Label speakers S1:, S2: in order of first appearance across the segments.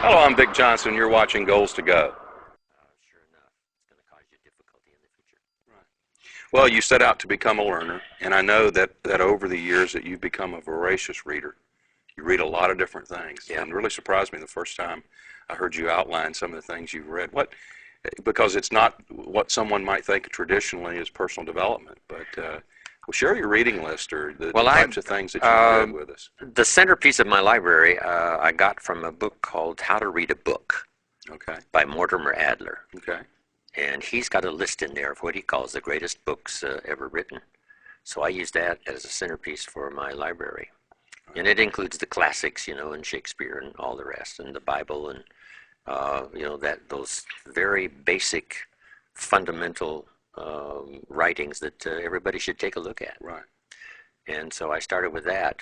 S1: Hello, I'm Vic Johnson. You're watching Goals to Go.
S2: Sure enough, it's going to cause you difficulty in the future.
S1: Right. Well, you set out to become a learner, and I know that over the years that you've become a voracious reader. You read a lot of different things,
S2: Yeah.
S1: and it really surprised me the first time I heard you outline some of the things you've read. Because it's not what someone might think traditionally is personal development, but well, share your reading list or the types of things that you've read with us.
S2: The centerpiece of my library I got from a book called How to Read a Book.
S1: Okay.
S2: By Mortimer Adler.
S1: Okay.
S2: And he's got a list in there of what he calls the greatest books ever written. So I use that as a centerpiece for my library. Right. And it includes the classics, and Shakespeare and all the rest, and the Bible, and those very basic, fundamental writings that everybody should take a look at.
S1: Right.
S2: And so I started with that.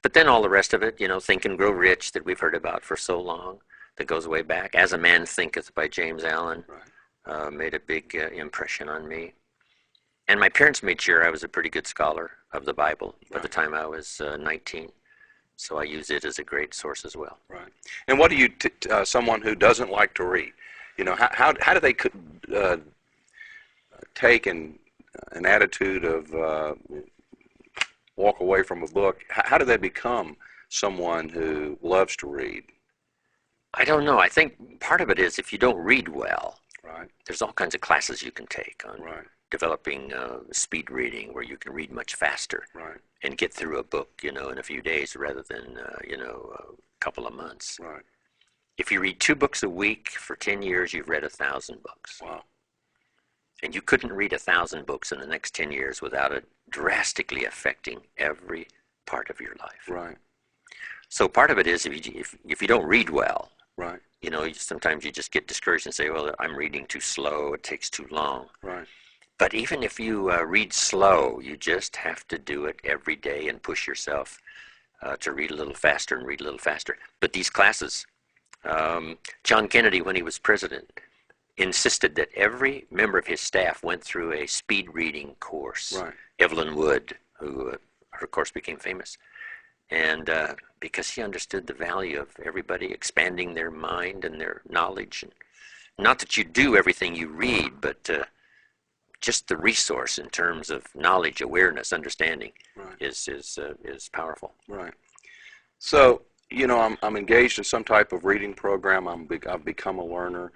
S2: But then all the rest of it, Think and Grow Rich, that we've heard about for so long, that goes way back. As a Man Thinketh by James Allen, right. Made a big impression on me. And my parents made sure I was a pretty good scholar of the Bible by the time I was 19. So I use it as a great source as well.
S1: Right. And what do you, someone who doesn't like to read, how do they take an attitude of walk away from a book? How do they become someone who loves to read?
S2: I don't know. I think part of it is if you don't read well,
S1: right.
S2: There's all kinds of classes you can take on
S1: right.
S2: developing speed reading, where you can read much faster
S1: right.
S2: and get through a book, in a few days rather than, a couple of months.
S1: Right.
S2: If you read 2 books a week for 10 years, you've read 1,000 books.
S1: Wow.
S2: And you couldn't read 1,000 books in the next 10 years without it drastically affecting every part of your life.
S1: Right.
S2: So part of it is if you don't read well,
S1: right.
S2: Sometimes you just get discouraged and say, well, I'm reading too slow, it takes too long.
S1: Right.
S2: But even if you read slow, you just have to do it every day and push yourself to read a little faster and read a little faster. But these classes, John Kennedy, when he was president, insisted that every member of his staff went through a speed reading course.
S1: Right.
S2: Evelyn Wood, who her course became famous. And because he understood the value of everybody expanding their mind and their knowledge. And not that you do everything you read, but just the resource in terms of knowledge, awareness, understanding
S1: right.
S2: is powerful.
S1: Right. So, I'm engaged in some type of reading program. I've become a learner.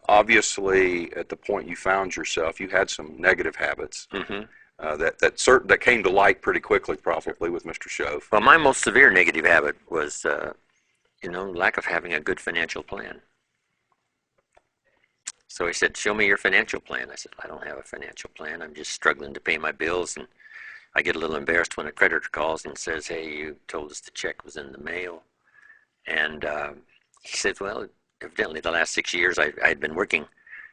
S1: Obviously, at the point you found yourself, you had some negative habits.
S2: Mm-hmm.
S1: That came to light pretty quickly, probably, with Mr. Shove.
S2: Well, my most severe negative habit was, lack of having a good financial plan. So he said, show me your financial plan. I said, I don't have a financial plan. I'm just struggling to pay my bills. And I get a little embarrassed when a creditor calls and says, hey, you told us the check was in the mail. And he said, well, evidently the last 6 years, I'd been working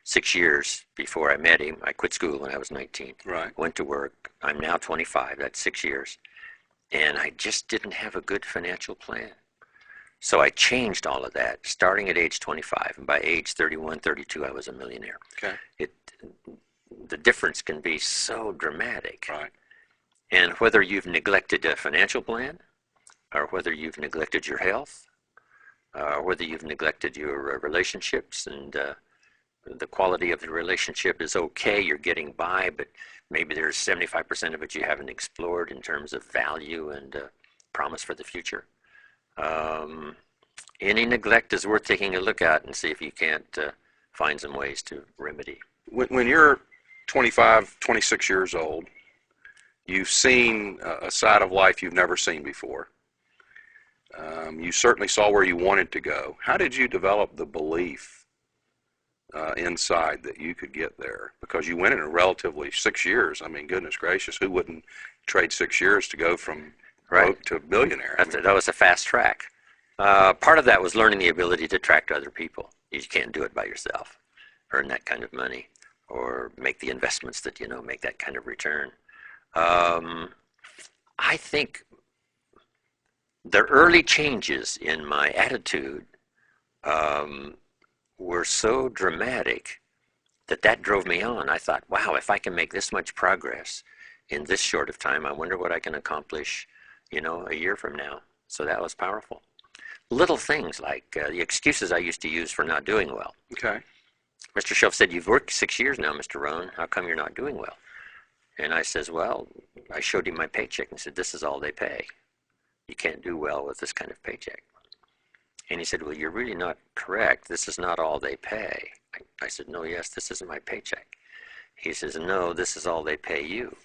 S2: 6 years before I met him. I quit school when I was 19.
S1: Right.
S2: Went to work. I'm now 25. That's 6 years. And I just didn't have a good financial plan. So I changed all of that, starting at age 25. And by age 31, 32, I was a millionaire.
S1: Okay.
S2: The difference can be so dramatic.
S1: Right.
S2: And whether you've neglected a financial plan, or whether you've neglected your health, or whether you've neglected your relationships, and the quality of the relationship is okay, you're getting by, but maybe there's 75% of it you haven't explored in terms of value and promise for the future. Any neglect is worth taking a look at and see if you can't find some ways to remedy.
S1: When you're 25, 26 years old, you've seen a side of life you've never seen before. You certainly saw where you wanted to go. How did you develop the belief inside that you could get there? Because you went in a relatively 6 years. I mean, goodness gracious, who wouldn't trade 6 years to go from broke to a billionaire?
S2: That was a fast track. Part of that was learning the ability to attract other people. You can't do it by yourself. Earn that kind of money or make the investments that, make that kind of return. I think the early changes in my attitude were so dramatic that drove me on. I thought, wow, if I can make this much progress in this short of time, I wonder what I can accomplish, a year from now. So that was powerful. little things like the excuses I used to use for not doing well.
S1: Okay.
S2: Mr. Shelf said, "You've worked 6 years now, Mr. Rohn. How come you're not doing well?" And I says, "Well," I showed him my paycheck and said, "This is all they pay. You can't do well with this kind of paycheck." And he said, "Well, you're really not correct. This is not all they pay." I said, "No, yes, this is my paycheck." He says, "No, this is all they pay you."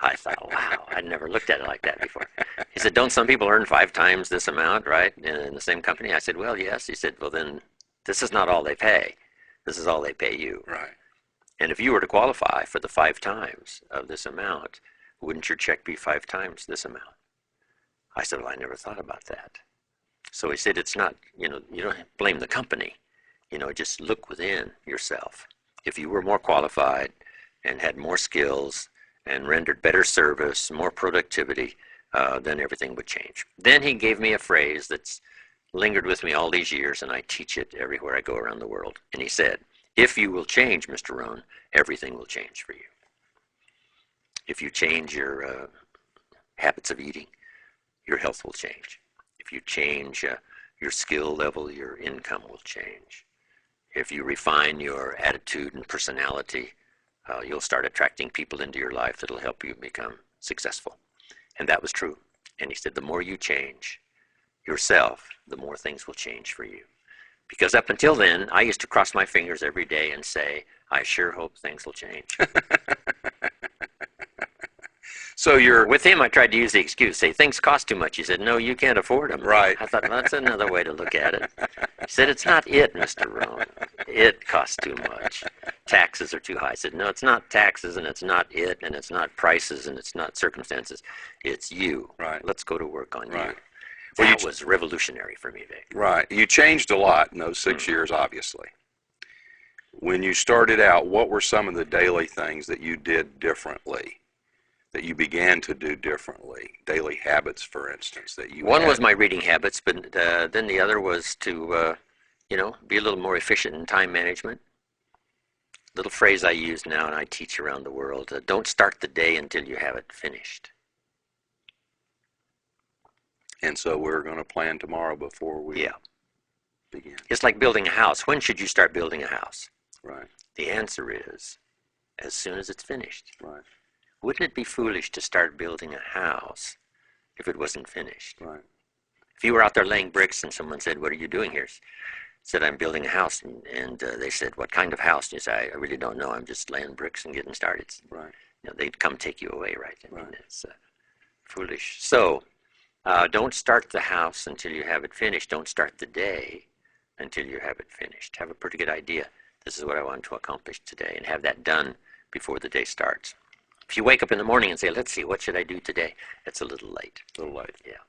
S2: I thought, wow, I'd never looked at it like that before. He said, "Don't some people earn 5 times this amount, right, in the same company?" I said, "Well, yes." He said, "Well, then this is not all they pay. This is all they pay you.
S1: Right.
S2: And if you were to qualify for the 5 times of this amount, wouldn't your check be 5 times this amount?" I said, "Well, I never thought about that." So he said, "It's not, you don't blame the company. Just look within yourself. If you were more qualified and had more skills and rendered better service, more productivity, then everything would change." Then he gave me a phrase that's lingered with me all these years, and I teach it everywhere I go around the world. And he said, "If you will change, Mr. Rohn, everything will change for you. If you change your habits of eating, your health will change. If you change your skill level, your income will change. If you refine your attitude and personality, you'll start attracting people into your life that'll help you become successful." And that was true. And he said, the more you change yourself, the more things will change for you. Because up until then, I used to cross my fingers every day and say, "I sure hope things will change."
S1: So you're
S2: With him, I tried to use the excuse, say, "Things cost too much." He said, "No, you can't afford them."
S1: right.
S2: I thought, well, that's another way to look at it. He said, "It's not it, Mr. Rohn. It costs too much. Taxes are too high." I said, "No, it's not taxes, and it's not it, and it's not prices, and it's not circumstances. It's you.
S1: Right.
S2: Let's go to work on
S1: Right.
S2: you."
S1: Well,
S2: That was revolutionary for me, Vic.
S1: Right. You changed a lot in those 6 years, obviously. When you started out, what were some of the daily things that you did differently, that you began to do differently? Daily habits, for instance, that you
S2: One
S1: had?
S2: was my reading habits, but then the other was to, be a little more efficient in time management. Little phrase I use now and I teach around the world, don't start the day until you have it finished.
S1: And so we're going to plan tomorrow before we begin.
S2: It's like building a house. When should you start building a house?
S1: Right.
S2: The answer is, as soon as it's finished.
S1: Right.
S2: Wouldn't it be foolish to start building a house if it wasn't finished?
S1: Right.
S2: If you were out there laying bricks and someone said, "What are you doing here?" Said, "I'm building a house." And they said, "What kind of house?" And you say, "I really don't know. I'm just laying bricks and getting started."
S1: Right.
S2: They'd come take you away, right? I mean,
S1: Right.
S2: it's foolish. So don't start the house until you have it finished. Don't start the day until you have it finished. Have a pretty good idea. This is what I want to accomplish today, and have that done before the day starts. If you wake up in the morning and say, "Let's see, what should I do today?" It's a little late.
S1: A little late.
S2: Yeah.